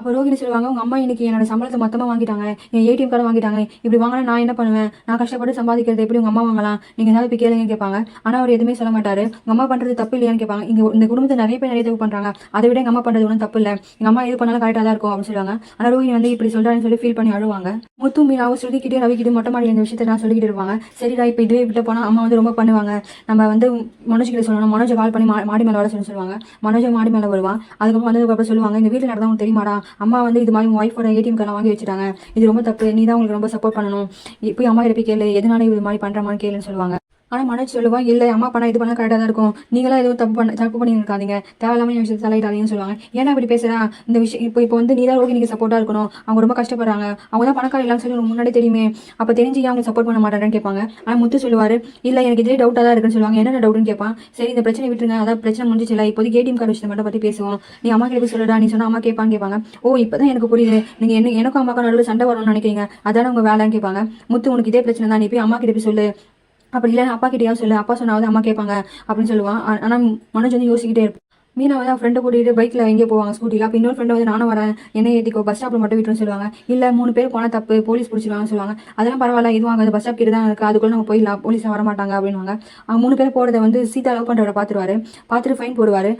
அப்போ ரோகிணி சொல்லுவாங்க, உங்க அம்மா இன்னைக்கு என்னோட சம்பளத்தை மொத்தமா வாங்கிட்டாங்க, என் ஏடிஎம் கார்டு வாங்கிட்டாங்க, இப்படி வாங்கினா நான் என்ன பண்ணுவேன், நான் கஷ்டப்பட்டு சம்பாதிக்கிறது எப்படி உங்க அம்மா வாங்கலாம், நீங்க ஏதாவது போய் கேளுங்கன்னு கேட்பாங்க. ஆனா அவர் எதுவுமே சொல்ல மாட்டாரு. உங்க அம்மா பண்றது தப்பு இல்லையான்னு கேட்பாங்க. இந்த குடும்பத்தை நிறைய பேர் நிறைய தப்பு பண்றாங்க, அதை விட எங்க அம்மா பண்றது ஒன்றும் தப்பு இல்லை, எங்க அம்மா எது பண்ணாலும் கரெக்டாக தான் இருக்கும் அப்படின்னு சொல்லுவாங்க. ஆனா ரோஹிணி வந்து இப்படி சொல்றாருன்னு சொல்லி ஃபீல் பண்ணி அழுவாங்க. முத்து மீனாவும் ஸ்ருதிக்கிட்டே ரவிக்கிட்டே மொட்டை மாடியில் இந்த விஷயத்தை நான் சொல்லிக்கிட்டு இருப்பாங்க. சரிடா, இப்போ இதுவே விட்டு போனா அம்மா வந்து ரொம்ப பண்ணுவாங்க, நம்ம வந்து மனோஜ் கிட்ட சொல்லணும், மனோஜை கால் பண்ணி மாடி மேலே வர சொல்லுவாங்க. மனோஜை மாடி மேலே வருவான். அதுக்கப்புறம் வந்ததுக்கப்புறம் சொல்லுவாங்க, இந்த வீட்டில் நடந்தா உங்களுக்கு தெரியுமாடா, அம்மா வந்து இது மாதிரி உங்க ஒய்ஃபோட ஏடிஎம் கார்டு வாங்கி வச்சுட்டாங்க, இது ரொம்ப தப்பு, நீ தான் உங்களுக்கு ரொம்ப சப்போர்ட் பண்ணணும், போய் அம்மா கிட்ட போய் கேளு, எதனால இது மாதிரி பண்றமான்னு கேளுன்னு சொல்லுவாங்க. ஆனால் மனோஜ் சொல்லுவா, இல்லை அம்மா பண்ணா இது பண்ணால் கரெக்டாக தான் இருக்கும், நீங்களாம் எதுவும் தப்பு பண்ணி இருக்காதீங்க, தேவையில்லாம என் விஷயத்தை தலையிடாதீங்கன்னு சொல்லுவாங்க. ஏன்னா இப்படி பேசுறா, இந்த விஷயம் இப்போ வந்து நீ தான் ரோகிணிக்கு சப்போர்ட்டாக இருக்கணும், அவங்க ரொம்ப கஷ்டப்படுறாங்க, அவங்க தான் பணக்கார இல்லைன்னு சொல்லி முன்னாடி தெரியுமே, அப்போ தெரிஞ்சு அவங்க சப்போர்ட் பண்ண மாட்டாங்கன்னு கேட்பாங்க. ஆனால் முத்து சொல்லுவார், இல்லை எனக்கு இதே டவுட்டாக தான் இருக்குன்னு சொல்லுவாங்க. என்ன டவுட்னு கேட்பான். சரி இந்த பிரச்சனை விட்டுருங்க, அதாவது பிரச்சனை முடிஞ்சிச்சுல, இப்போதைக்கு ஏடிஎம் கார்டு விஷயத்தை மட்டும் பற்றி பேசுவோம், நீ அம்மா கிட்ட போய் சொல்லுடா, நீ சொன்னா அம்மா கேட்பாங்க. ஓ இப்போதான் எனக்கு புரியுது, நீங்கள் எனக்கும் அம்மாக்கும் நடுவில் சண்டை வரணும்னு நினைக்கிறீங்க, அதான உங்கள் வேலைன்னு கேட்பாங்க. முத்து உனக்கு இதே பிரச்சனை தான், நீ போய் அம்மா கிட்ட போய் சொல்லு, அப்படி இல்லைன்னா அப்பா கிட்டேயாவது சொல்லு, அப்பா சொன்னாவது அம்மா கேட்பாங்க அப்படின்னு சொல்லுவான். ஆனால் மனோஜ் வந்து யோசிக்கிட்டே இருப்பான். மீனா வந்து ஃப்ரெண்டை கூட்டிகிட்டு பைக்கில் எங்கே போவாங்க ஸ்கூட்டியில். அப்போ இன்னொரு ஃப்ரெண்டை வந்து நானும் வரேன், என்ன ஏற்றிக்கோ, பஸ் ஸ்டாப்பில் மட்டும் விட்டுன்னு சொல்லுவாங்க. இல்லை 3 பேர் போனால் தப்பு, போலீஸ் பிடிச்சிருவாங்கன்னு சொல்லுவாங்க. அதெல்லாம் பரவாயில்ல, இதுவும் ஆகாது, பஸ் ஸ்டாப் கிட்ட தான் இருக்குது, அதுக்குள்ளே நம்ம போயிடலாம், போலீஸ் வரமாட்டாங்க அப்படின்வாங்க. அவங்க 3 பேர் போகிறத வந்து சீதா லவ் பண்ணுறவரை பார்த்துட்டு ஃபைன் போடுவார்.